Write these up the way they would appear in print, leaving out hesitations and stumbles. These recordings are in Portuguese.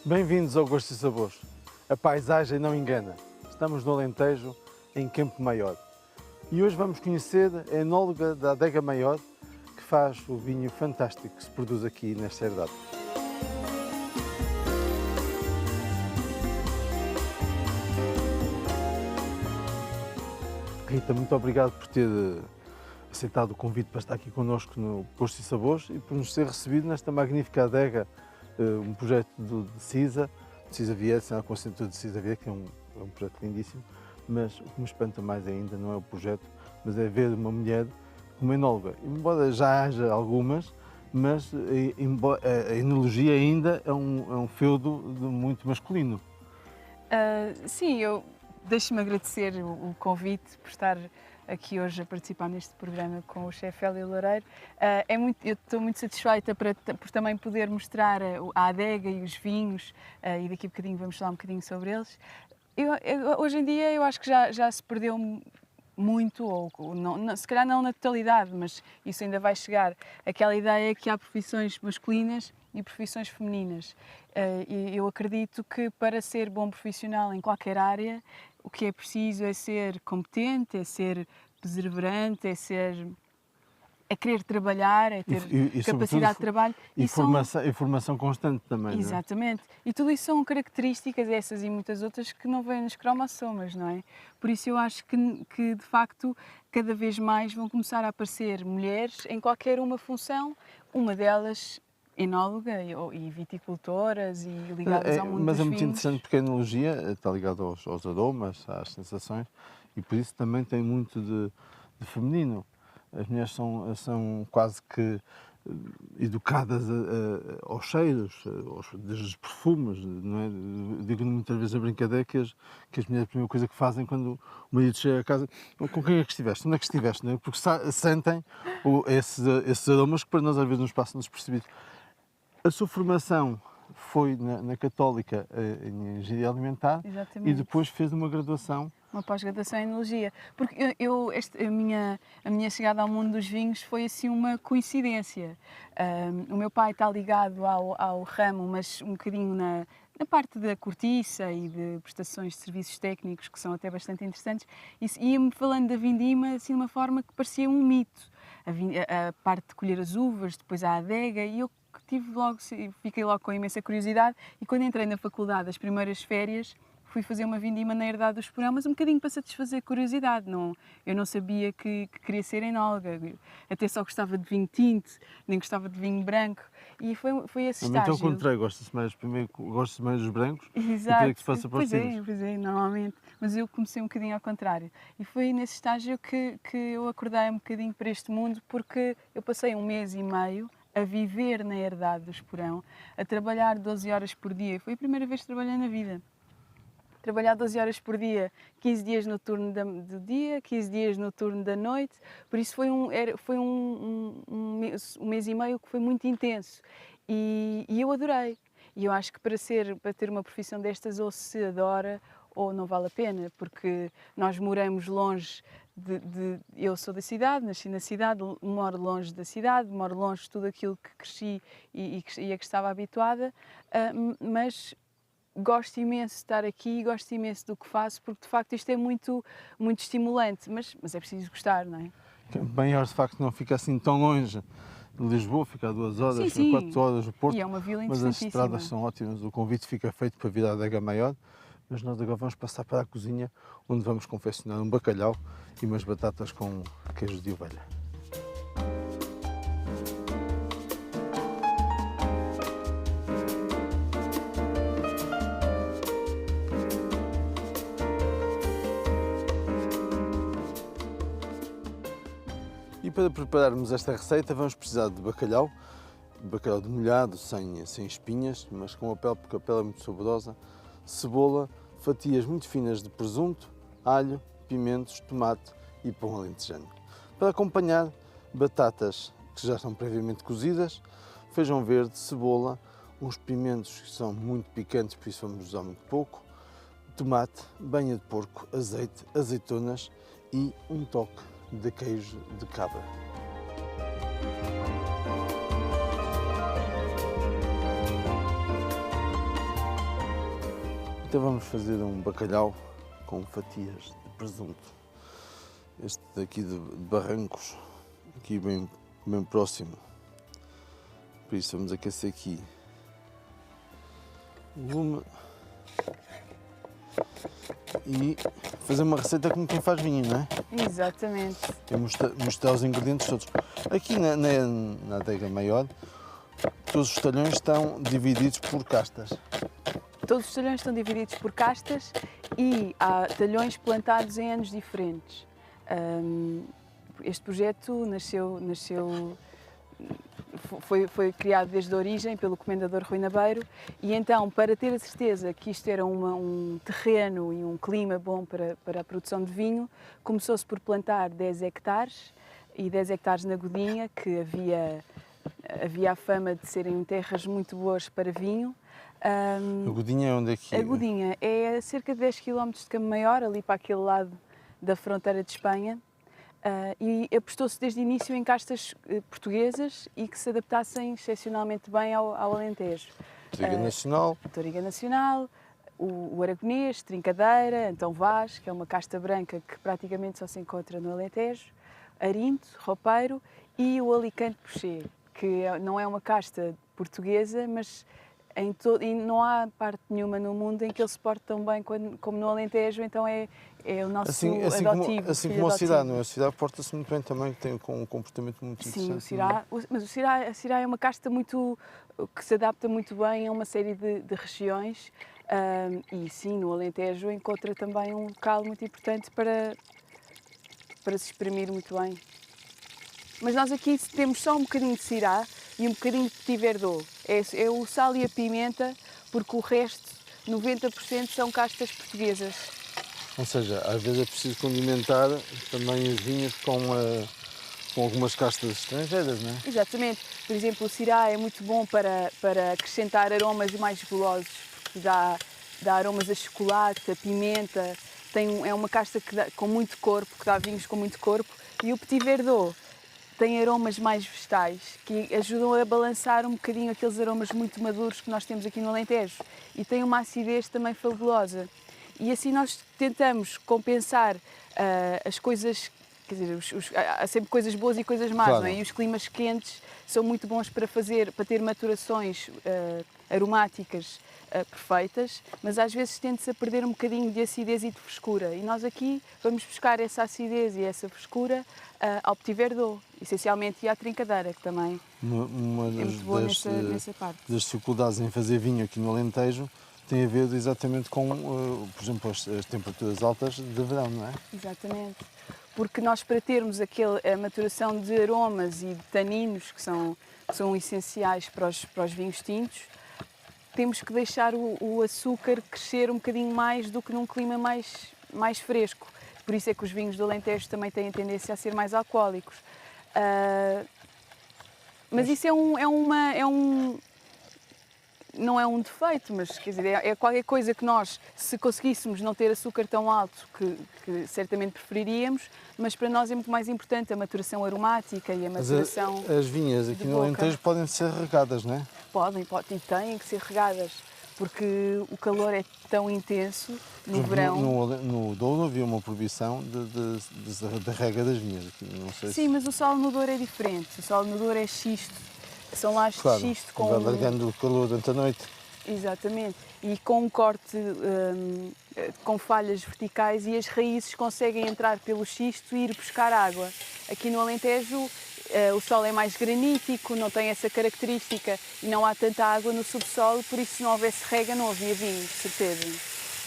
Bem-vindos ao Gostos e Sabores. A paisagem não engana. Estamos no Alentejo, em Campo Maior. E hoje vamos conhecer a enóloga da Adega Maior, que faz o vinho fantástico que se produz aqui nesta herdade. Rita, muito obrigado por ter aceitado o convite para estar aqui connosco no Gostos e Sabores e por nos ter recebido nesta magnífica adega, um projeto de Cisa Vieira, com a assinatura de Cisa Vieira, que é um projeto lindíssimo, mas o que me espanta mais ainda não é o projeto, mas é ver uma mulher como enóloga. Embora já haja algumas, mas a enologia ainda é um feudo muito masculino. Sim, deixe-me agradecer o convite por estar aqui hoje a participar neste programa com o chefe Hélio Loureiro. Eu estou muito satisfeita por também poder mostrar a adega e os vinhos, e daqui a bocadinho vamos falar um bocadinho sobre eles. Hoje em dia eu acho que já se perdeu muito, ou não, se calhar não na totalidade, mas isso ainda vai chegar, aquela ideia que há profissões masculinas e profissões femininas. E eu acredito que para ser bom profissional em qualquer área, o que é preciso é ser competente, é ser perseverante, é querer trabalhar, é ter capacidade de trabalho. E formação constante também. Exatamente. Não é? E tudo isso são características, essas e muitas outras, que não vêm nos cromossomas, não é? Por isso eu acho que de facto, cada vez mais vão começar a aparecer mulheres em qualquer uma função, uma delas enóloga e viticultoras e ligadas ao mundo dos vinhos. Mas é muito interessante porque a enologia está ligada aos aromas, às sensações, e por isso também tem muito de feminino. As mulheres são quase que educadas aos cheiros, desde os perfumes, não é? Digo muitas vezes a brincadeira que as mulheres, a primeira coisa que fazem quando o marido chega a casa, com quem é que estiveste? Onde é que estiveste? Não é? Porque sentem esses aromas que para nós às vezes nos passam despercebidos. A sua formação foi na Católica em Engenharia Alimentar. Exatamente. E depois fez uma graduação. Uma pós-graduação em Enologia. Porque a minha chegada ao mundo dos vinhos foi assim uma coincidência. O meu pai está ligado ao ramo, mas um bocadinho na parte da cortiça e de prestações de serviços técnicos, que são até bastante interessantes, e ia-me falando da vindima assim, de uma forma que parecia um mito. A parte de colher as uvas, depois a adega, e eu fiquei logo com imensa curiosidade, e quando entrei na faculdade, as primeiras férias, fui fazer uma vindima na herdade do Esporão, mas um bocadinho para satisfazer a curiosidade. Eu não sabia que queria ser enóloga, até só gostava de vinho tinto, nem gostava de vinho branco, e foi esse estágio. Então, ao contrário, gosta-se mais dos brancos. Exato. E que se faça para os tintos. Pois é, normalmente, mas eu comecei um bocadinho ao contrário. E foi nesse estágio que eu acordei um bocadinho para este mundo, porque eu passei 1 mês e meio a viver na herdade do Esporão, a trabalhar 12 horas por dia. Foi a primeira vez que trabalhei na vida. Trabalhar 12 horas por dia, 15 dias no turno do dia, 15 dias no turno da noite, por isso foi um mês e meio que foi muito intenso e eu adorei. E eu acho que para ter uma profissão destas, ou se adora ou não vale a pena, porque nós moramos longe eu sou da cidade, nasci na cidade, moro longe da cidade, moro longe de tudo aquilo que cresci e a que estava habituada, mas gosto imenso de estar aqui, gosto imenso do que faço, porque de facto isto é muito, muito estimulante, mas é preciso gostar, não é? Maior de facto não fica assim tão longe de Lisboa, fica a 2 horas, sim. 4 horas do Porto. E é uma vila mas as interessantíssima. estradas são ótimas, o convite fica feito para vir à Adega Maior, mas nós agora vamos passar para a cozinha, onde vamos confeccionar um bacalhau e umas batatas com queijo de ovelha. E para prepararmos esta receita vamos precisar de bacalhau demolhado, sem espinhas, mas com a pele, porque a pele é muito saborosa, cebola, fatias muito finas de presunto, alho, pimentos, tomate e pão alentejano. Para acompanhar, batatas que já estão previamente cozidas, feijão verde, cebola, uns pimentos que são muito picantes, por isso vamos usar muito pouco, tomate, banha de porco, azeite, azeitonas e um toque de queijo de cabra. Então vamos fazer um bacalhau com fatias de presunto. Este daqui de Barrancos, aqui bem próximo. Por isso vamos aquecer aqui o lume e fazer uma receita como quem faz vinho, não é? Exatamente. Eu mostrar os ingredientes todos. Aqui na adega maior, todos os talhões estão divididos por castas. Todos os talhões estão divididos por castas e há talhões plantados em anos diferentes. Este projeto foi criado desde a origem pelo comendador Rui Nabeiro e então, para ter a certeza que isto era um terreno e um clima bom para a produção de vinho, começou-se por plantar 10 hectares e 10 hectares na Godinha, que havia a fama de serem terras muito boas para vinho. A Godinha é onde é que é? A Godinha é a cerca de 10 km de Camaior, ali para aquele lado da fronteira de Espanha, e apostou-se desde o início em castas portuguesas e que se adaptassem excepcionalmente bem ao Alentejo. Toriga Nacional. Toriga Nacional, o Aragonês, Trincadeira, Antão Vaz, que é uma casta branca que praticamente só se encontra no Alentejo, Arinto, Roupeiro e o Alicante Poché, que não é uma casta portuguesa, mas e não há parte nenhuma no mundo em que ele se porte tão bem como no Alentejo, então é o nosso adotivo. Assim como a cidade, não é? A cidade porta-se muito bem também, tem um comportamento muito interessante. Sim, o Syrah, a Syrah é uma casta que se adapta muito bem a uma série de regiões e sim, no Alentejo encontra também um local muito importante para se exprimir muito bem. Mas nós aqui temos só um bocadinho de Syrah e um bocadinho de Petit Verdot. É o sal e a pimenta, porque o resto, 90%, são castas portuguesas. Ou seja, às vezes é preciso condimentar também as vinhas com algumas castas estrangeiras, não é? Exatamente. Por exemplo, o Syrah é muito bom para acrescentar aromas mais golosos, porque dá aromas a chocolate, a pimenta. É uma casta com muito corpo, que dá vinhos com muito corpo. E o Petit Verdot tem aromas mais vegetais, que ajudam a balançar um bocadinho aqueles aromas muito maduros que nós temos aqui no Alentejo. E tem uma acidez também fabulosa. E assim nós tentamos compensar as coisas, quer dizer, há sempre coisas boas e coisas más, claro. Não é? E os climas quentes são muito bons para ter maturações aromáticas perfeitas, mas às vezes tende-se a perder um bocadinho de acidez e de frescura. E nós aqui vamos buscar essa acidez e essa frescura ao Petit Verdot, essencialmente, e à Trincadeira, que também é muito boa nessa parte. Das dificuldades em fazer vinho aqui no Alentejo tem a ver exatamente com, por exemplo, as temperaturas altas de verão, não é? Exatamente. Porque nós, para termos a maturação de aromas e de taninos, que são essenciais para os vinhos tintos, temos que deixar o açúcar crescer um bocadinho mais do que num clima mais fresco. Por isso é que os vinhos do Alentejo também têm a tendência a ser mais alcoólicos. Mas isso não é um defeito, mas quer dizer, é qualquer coisa que nós, se conseguíssemos não ter açúcar tão alto, que certamente preferiríamos, mas para nós é muito mais importante a maturação aromática e a maturação. As vinhas aqui no Alentejo podem ser regadas, não é? Podem e têm que ser regadas, porque o calor é tão intenso no verão. No Douro havia uma proibição de rega das vinhas. Não sei Sim, mas o solo no Douro é diferente. O solo no Douro é xisto. São lajes claro, de xisto com... vai largando o calor durante a noite. Exatamente. E com um corte com falhas verticais e as raízes conseguem entrar pelo xisto e ir buscar água. Aqui no Alentejo o solo é mais granítico, não tem essa característica e não há tanta água no subsolo, por isso se não houvesse rega não havia vinho, de certeza.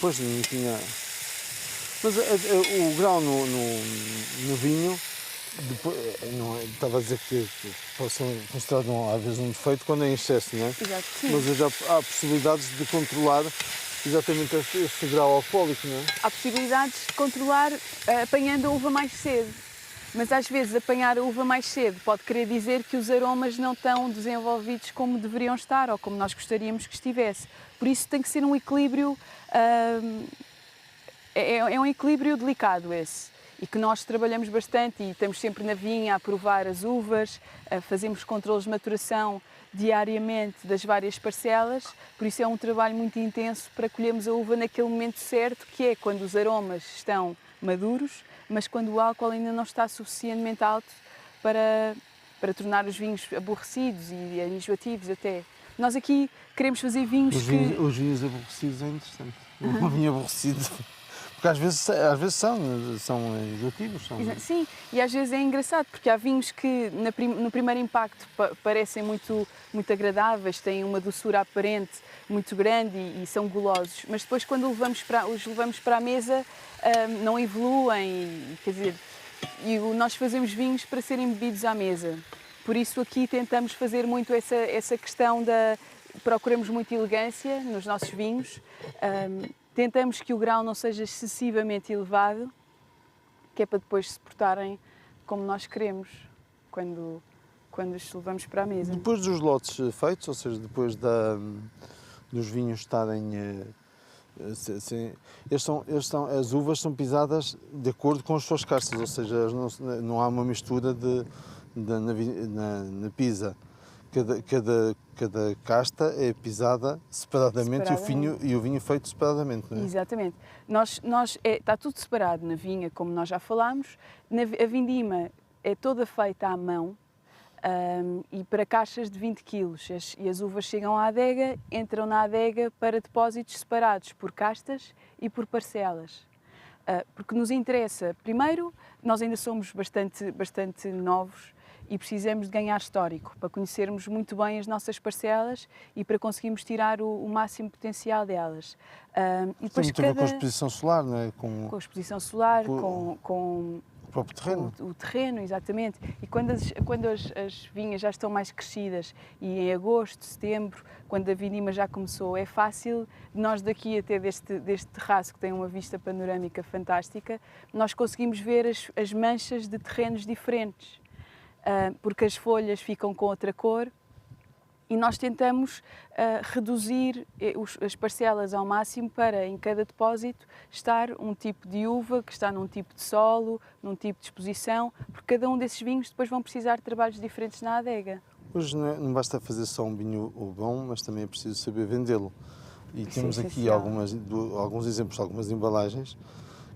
Pois, não tinha... Mas o grão no vinho, depois, estava a dizer que pode ser considerado às vezes um defeito quando é em excesso, não é? Exato, sim. Mas já há possibilidades de controlar exatamente este grau alcoólico, não é? Há possibilidades de controlar apanhando a uva mais cedo. Mas às vezes apanhar a uva mais cedo pode querer dizer que os aromas não estão desenvolvidos como deveriam estar ou como nós gostaríamos que estivesse. Por isso tem que ser um equilíbrio, é um equilíbrio delicado esse. e que nós trabalhamos bastante e estamos sempre na vinha a provar as uvas, fazemos controles de maturação diariamente das várias parcelas, por isso é um trabalho muito intenso para colhermos a uva naquele momento certo, que é quando os aromas estão maduros, mas quando o álcool ainda não está suficientemente alto para tornar os vinhos aborrecidos e enjoativos até. Nós aqui queremos fazer vinhos Os vinhos aborrecidos é interessante. Um vinho aborrecido, porque às vezes são enjoativos. Sim, e às vezes é engraçado, porque há vinhos que no primeiro impacto parecem muito agradáveis, têm uma doçura aparente muito grande e são golosos, mas depois quando os levamos para a mesa não evoluem, quer dizer, nós fazemos vinhos para serem bebidos à mesa. Por isso aqui tentamos fazer muito essa questão procuramos muita elegância nos nossos vinhos, tentamos que o grau não seja excessivamente elevado, que é para depois se portarem como nós queremos quando os levamos para a mesa. Depois dos lotes feitos, ou seja, depois dos vinhos estarem... as uvas são pisadas de acordo com as suas castas, ou seja, não há uma mistura na pisa. Cada casta é pisada separadamente. E o vinho feito separadamente, não é? Exatamente. Está tudo separado na vinha, como nós já falámos. A vindima é toda feita à mão e para caixas de 20 kg. E as uvas chegam à adega, entram na adega para depósitos separados por castas e por parcelas. Porque nos interessa, primeiro, nós ainda somos bastante novos e precisamos de ganhar histórico para conhecermos muito bem as nossas parcelas e para conseguirmos tirar o máximo potencial delas. E depois tem muito a ver com a exposição solar, não é? Com a exposição solar, com o próprio terreno. O terreno, exatamente. E quando as vinhas já estão mais crescidas e em agosto, setembro, quando a vindima já começou, é fácil nós daqui até deste terraço que tem uma vista panorâmica fantástica, nós conseguimos ver as manchas de terrenos diferentes. Porque as folhas ficam com outra cor e nós tentamos reduzir as parcelas ao máximo para, em cada depósito, estar um tipo de uva que está num tipo de solo, num tipo de exposição, porque cada um desses vinhos depois vão precisar de trabalhos diferentes na adega. Hoje não basta fazer só um vinho bom, mas também é preciso saber vendê-lo. E temos aqui alguns exemplos, algumas embalagens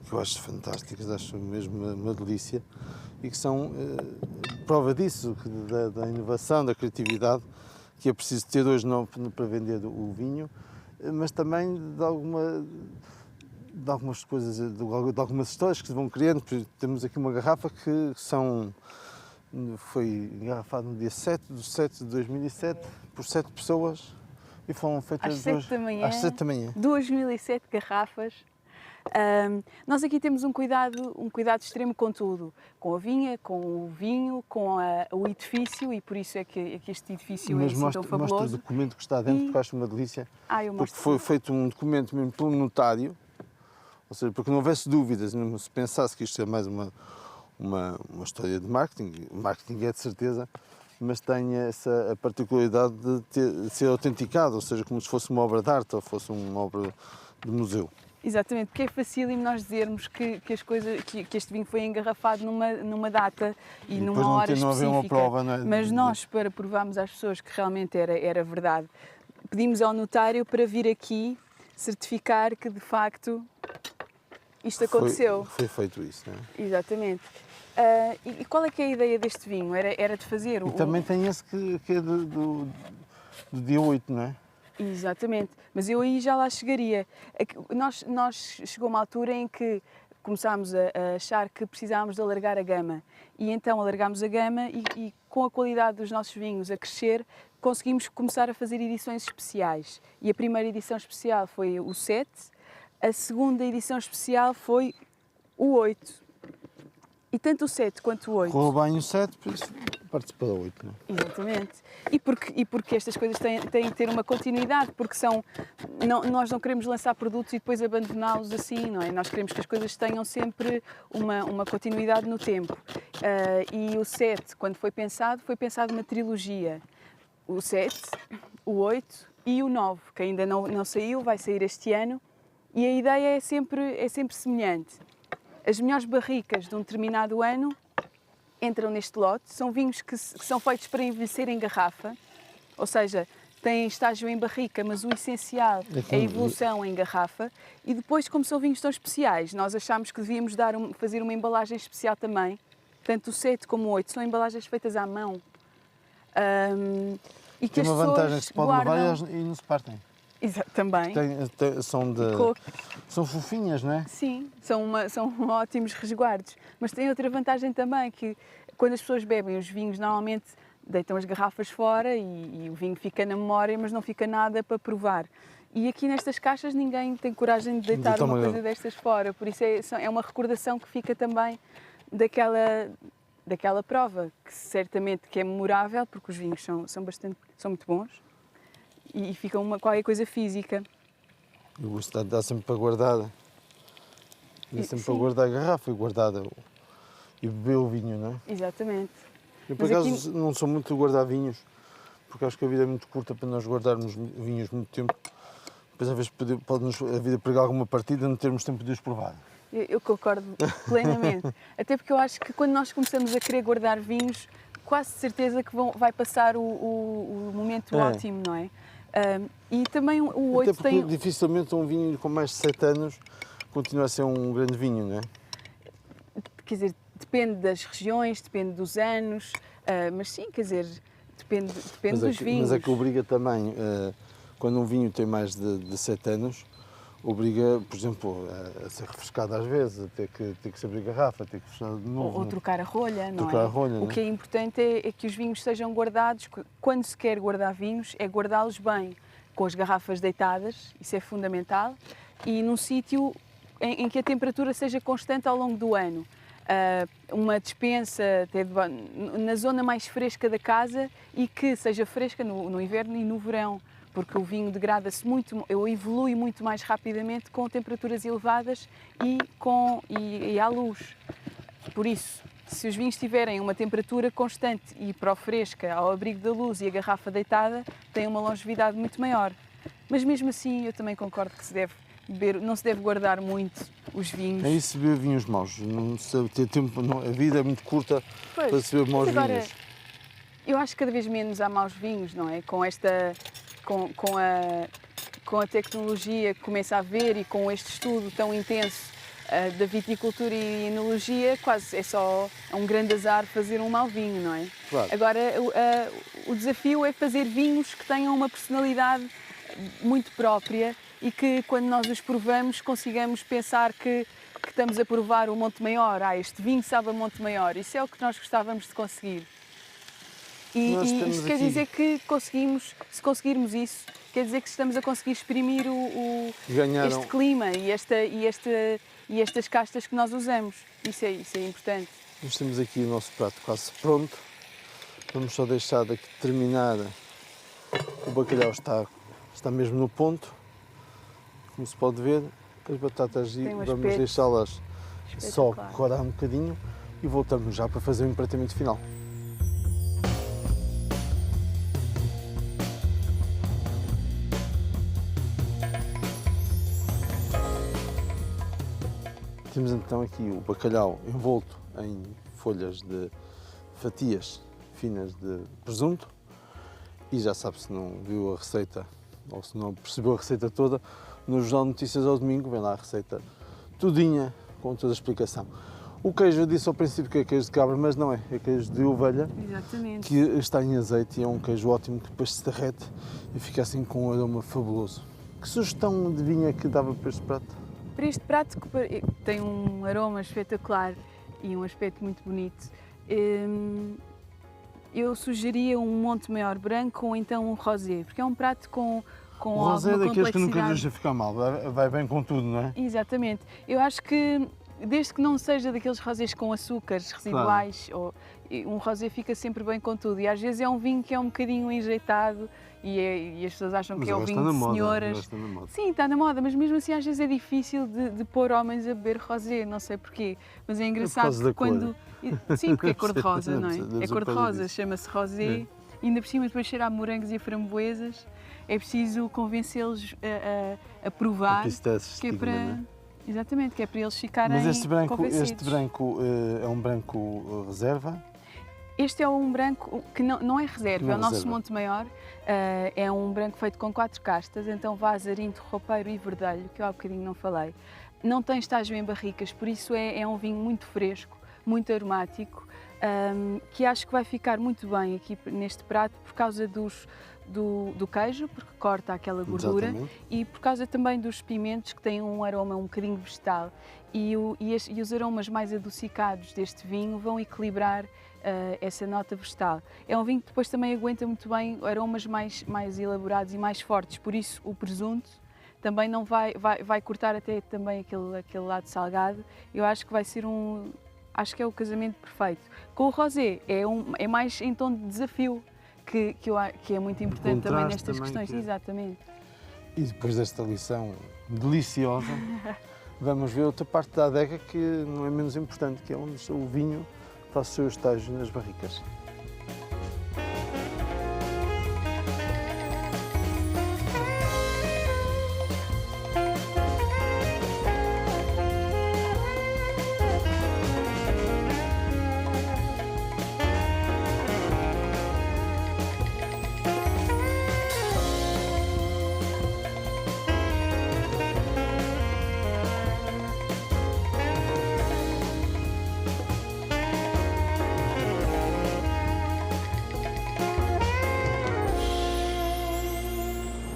que eu acho fantásticas, acho mesmo uma delícia, e que são prova disso, da inovação, da criatividade que é preciso ter hoje não para vender o vinho, mas também de algumas coisas, de algumas histórias que se vão criando. Temos aqui uma garrafa que foi engarrafada no dia 7/7/2007 por 7 pessoas e foram feitas às 7 da manhã. 2007 garrafas. Nós aqui temos um cuidado extremo com tudo, com a vinha, com o vinho, com o edifício, e por isso é que este edifício é assim tão fabuloso. Mostra o documento que está dentro, que eu acho uma delícia, porque foi mostro. feito um documento mesmo pelo notário, ou seja, porque não houvesse dúvidas, mesmo se pensasse que isto é mais uma história de marketing. O marketing é de certeza, mas tem a particularidade de ser autenticado, ou seja, como se fosse uma obra de arte ou fosse uma obra de museu. Exatamente, porque é facílimo nós dizermos que este vinho foi engarrafado numa data e numa hora específica. Uma prova, não é? Mas nós, para provarmos às pessoas que realmente era verdade, pedimos ao notário para vir aqui certificar que de facto isto aconteceu. Foi feito isso, não é? Exatamente. E qual é que é a ideia deste vinho? Era de fazer E também tem esse que é do dia 8, não é? Exatamente, mas eu aí já lá chegaria. Nós chegou uma altura em que começámos a achar que precisávamos de alargar a gama e então alargámos a gama e com a qualidade dos nossos vinhos a crescer conseguimos começar a fazer edições especiais. E a primeira edição especial foi o 7, a segunda edição especial foi o 8. E tanto o 7 quanto o 8... Correu bem o 7, por isso participou do 8, não é? Exatamente. E porque estas coisas têm que ter uma continuidade, porque nós não queremos lançar produtos e depois abandoná-los assim, não é? Nós queremos que as coisas tenham sempre uma continuidade no tempo. E o 7, quando foi pensado uma trilogia. O 7, o 8 e o 9, que ainda não saiu, vai sair este ano. E a ideia é sempre semelhante. as melhores barricas de um determinado ano entram neste lote. São vinhos que são feitos para envelhecer em garrafa, ou seja, têm estágio em barrica, mas o essencial é a evolução em garrafa. E depois, como são vinhos tão especiais, nós achámos que devíamos fazer uma embalagem especial também. Tanto o 7 como o 8 são embalagens feitas à mão. E que Tem uma vantagem que se pode levar guardam... e não se partem. Também. São fofinhas, não é? Sim, são ótimos resguardos. Mas tem outra vantagem também, que quando as pessoas bebem os vinhos, normalmente deitam as garrafas fora e o vinho fica na memória, mas não fica nada para provar. E aqui nestas caixas ninguém tem coragem de deitar uma coisa destas fora, por isso é uma recordação que fica também daquela prova, que certamente que é memorável, porque os vinhos são muito bons e fica qualquer coisa física. Eu gosto de dar sempre para guardar. Para guardar a garrafa e beber o vinho, não é? Exatamente. Eu, por acaso, não sou muito de guardar vinhos, porque acho que a vida é muito curta para nós guardarmos vinhos muito tempo. Depois, às vezes, pode-nos a vida pregar alguma partida e não termos tempo de os provar. Eu concordo plenamente. Até porque eu acho que quando nós começamos a querer guardar vinhos, quase certeza que vai passar o momento ótimo, não é? E também o 8 Até porque dificilmente um vinho com mais de 7 anos continua a ser um grande vinho, não é? Quer dizer, depende das regiões, depende dos anos, mas sim, quer dizer, depende dos vinhos. Mas é que obriga também, quando um vinho tem mais de 7 anos, obriga, por exemplo, a ser refrescado às vezes, a ter que se abrir garrafa, ter que fechar de novo. Ou trocar a rolha, não trocar é? A rolha, o que é importante é que os vinhos sejam guardados, quando se quer guardar vinhos, é guardá-los bem, com as garrafas deitadas, isso é fundamental, e num sítio em que a temperatura seja constante ao longo do ano. Uma despensa na zona mais fresca da casa e que seja fresca no inverno e no verão, porque o vinho degrada-se muito, evolui muito mais rapidamente com temperaturas elevadas e à luz. Por isso, se os vinhos tiverem uma temperatura constante e fresca, ao abrigo da luz e a garrafa deitada, têm uma longevidade muito maior. Mas mesmo assim, eu também concordo que não se deve guardar muito os vinhos. É isso, beber vinhos maus. Não se ter tempo, a vida é muito curta para se beber maus vinhos. Eu acho que cada vez menos há maus vinhos, não é? Com a tecnologia que começa a haver e com este estudo tão intenso da viticultura e enologia, quase é um grande azar fazer um mau vinho, não é? Claro. Agora, o desafio é fazer vinhos que tenham uma personalidade muito própria e que, quando nós os provamos, consigamos pensar que estamos a provar o Monte Maior. Este vinho sabe a Monte Maior. Isso é o que nós gostávamos de conseguir. E isto quer dizer que se conseguirmos isso, quer dizer que estamos a conseguir exprimir este clima e estas castas que nós usamos. Isso é importante. Nós temos aqui o nosso prato quase pronto. Vamos só deixar daqui terminar. O bacalhau está mesmo no ponto. Como se pode ver, as batatas vamos deixá-las só corar um bocadinho e voltamos já para fazer o empratamento final. Temos então aqui o bacalhau envolto em folhas de fatias finas de presunto e já sabe, se não viu a receita ou se não percebeu a receita toda, no Jornal de Notícias ao domingo vem lá a receita tudinha com toda a explicação. O queijo, eu disse ao princípio que é queijo de cabra, mas não é queijo de ovelha. Exatamente. Que está em azeite e é um queijo ótimo que depois se derrete e fica assim com um aroma fabuloso. Que sugestão de vinho é que dava para este prato? Para este prato, que tem um aroma espetacular e um aspecto muito bonito, eu sugeria um Monte Maior branco ou então um rosé, porque é um prato com o rosé é daqueles que nunca deixa ficar mal, vai bem com tudo, não é? Exatamente. Eu acho que, desde que não seja daqueles rosés com açúcares residuais, claro. Um rosé fica sempre bem com tudo. E às vezes é um vinho que é um bocadinho enjeitado e as pessoas acham que é um vinho de senhoras. Está na moda. Sim, está na moda, mas mesmo assim às vezes é difícil de pôr homens a beber rosé, não sei porquê. Mas é engraçado que quando... Sim, porque é cor-de-rosa, não é? É cor-de-rosa, chama-se rosé. E ainda por cima depois cheira a morangos e a framboesas. É preciso convencê-los a provar, que é Exatamente, que é para eles ficarem Mas convencidos. este branco é um branco reserva? Este é um branco que não é reserva, Não é é o nosso reserva. Monte Maior. É um branco feito com 4 castas, então vá azarinto, roupeiro e verdelho, que eu há bocadinho não falei. Não tem estágio em barricas, por isso é um vinho muito fresco, muito aromático, que acho que vai ficar muito bem aqui neste prato por causa do queijo, porque corta aquela gordura, Exatamente. e por causa também dos pimentos, que têm um aroma um bocadinho vegetal. E os aromas mais adocicados deste vinho vão equilibrar essa nota vegetal. É um vinho que depois também aguenta muito bem aromas mais elaborados e mais fortes, por isso o presunto também não vai cortar até também aquele lado salgado. Eu acho que vai ser acho que é o casamento perfeito. Com o rosé é mais em tom de desafio, que é muito importante também Contraste nestas também, questões. que- Exatamente. E depois desta lição deliciosa, vamos ver outra parte da adega que não é menos importante, que é onde o vinho faz o seu estágio nas barricas.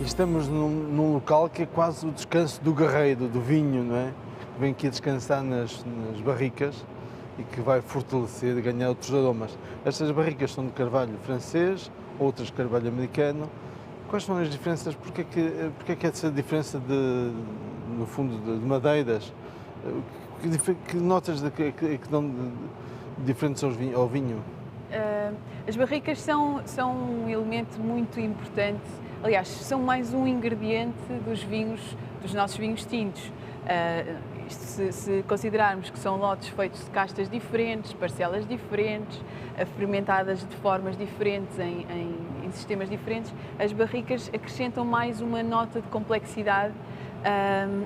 E estamos num local que é quase o descanso do guerreiro, do vinho, não é? Que vem aqui a descansar nas barricas e que vai fortalecer e ganhar outros aromas. Estas barricas são de carvalho francês, outras de carvalho americano. Quais são as diferenças? Porquê que é essa diferença no fundo, de madeiras? Que notas que dão diferentes ao vinho? As barricas são um elemento muito importante, aliás, são mais um ingrediente dos nossos vinhos tintos. Se considerarmos que são lotes feitos de castas diferentes, parcelas diferentes, fermentadas de formas diferentes, em sistemas diferentes, as barricas acrescentam mais uma nota de complexidade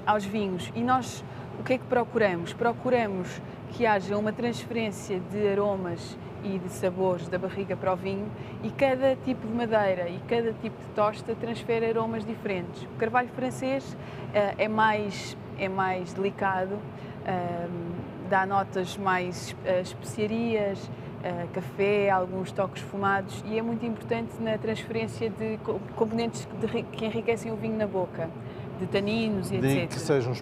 aos vinhos. E nós, o que é que procuramos? Procuramos que haja uma transferência de aromas e de sabores da barrica para o vinho, e cada tipo de madeira e cada tipo de tosta transfere aromas diferentes. O carvalho francês é mais delicado, dá notas mais especiarias, café, alguns toques fumados, e é muito importante na transferência de componentes que enriquecem o vinho na boca, de taninos e Daí etc. que sejam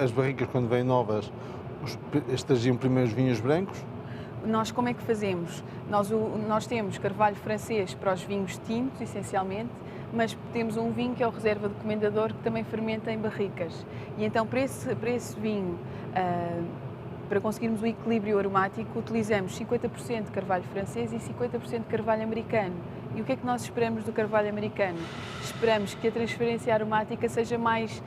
as barricas, quando vêm novas, estagiam primeiro os vinhos brancos. Nós como é que fazemos? Nós temos carvalho francês para os vinhos tintos, essencialmente, mas temos um vinho que é o Reserva do Comendador, que também fermenta em barricas. E então, para esse vinho, para conseguirmos o equilíbrio aromático, utilizamos 50% de carvalho francês e 50% de carvalho americano. E o que é que nós esperamos do carvalho americano? Esperamos que a transferência aromática seja mais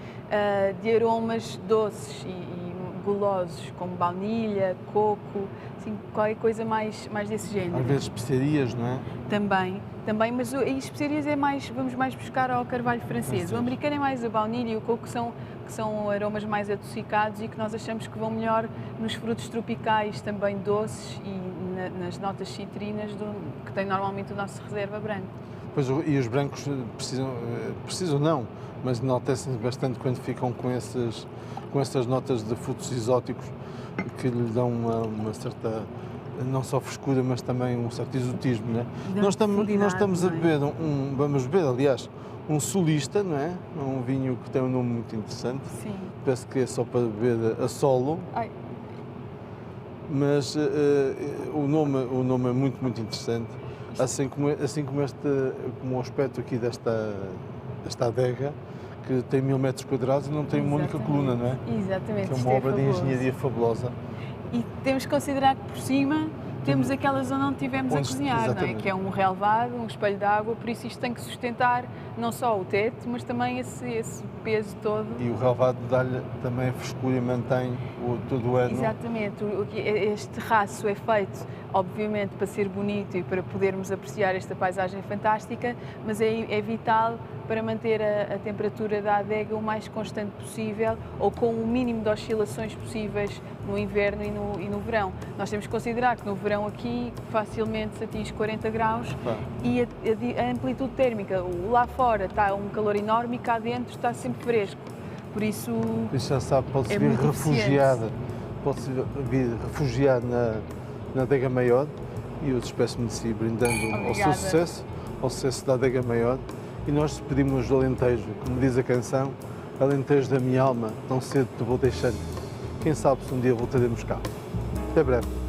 de aromas doces e gulosos, como baunilha, coco, assim, qualquer coisa mais desse género. Às vezes especiarias, não é? Também, mas as especiarias vamos mais buscar ao carvalho francês. O americano é mais a baunilha e o coco, que são aromas mais adocicados e que nós achamos que vão melhor nos frutos tropicais, também doces, e nas notas citrinas que tem normalmente o nosso reserva branco. Pois, e os brancos precisam não, mas enaltecem bastante quando ficam com essas notas de frutos exóticos que lhe dão uma certa, não só frescura, mas também um certo exotismo, não é? Nós estamos a beber vamos beber, aliás, um solista, não é? Um vinho que tem um nome muito interessante. Sim. Parece que é só para beber a solo. Ai. Mas o nome é muito, muito interessante. Assim como o aspecto aqui desta adega, que tem 1000 metros quadrados e não tem uma única coluna, não é? Exatamente. Que é isto uma obra de fabuloso. engenharia fabulosa. E temos que considerar que por cima temos aquela zona onde tivemos a cozinhar, não é? Exatamente. Que é um relevado, um espelho de água, por isso isto tem que sustentar não só o teto, mas também esse peso todo. E o relvado dá-lhe também a frescura e mantém todo o ano. Exatamente. Este terraço é feito, obviamente, para ser bonito e para podermos apreciar esta paisagem fantástica, mas é vital para manter a temperatura da adega o mais constante possível ou com o mínimo de oscilações possíveis no inverno e no verão. Nós temos que considerar que no verão aqui facilmente se atinge 40 graus e a amplitude térmica, lá fora está um calor enorme e cá dentro está sempre fresco. Por isso já sabe, pode-se vir muito refugiada, pode-se vir refugiado na adega maior e eu despeço-me de si brindando ao seu sucesso, ao sucesso da adega maior. E nós despedimos do Alentejo, como diz a canção, Alentejo da minha alma, tão cedo te vou deixando. Quem sabe se um dia voltaremos cá. Até breve.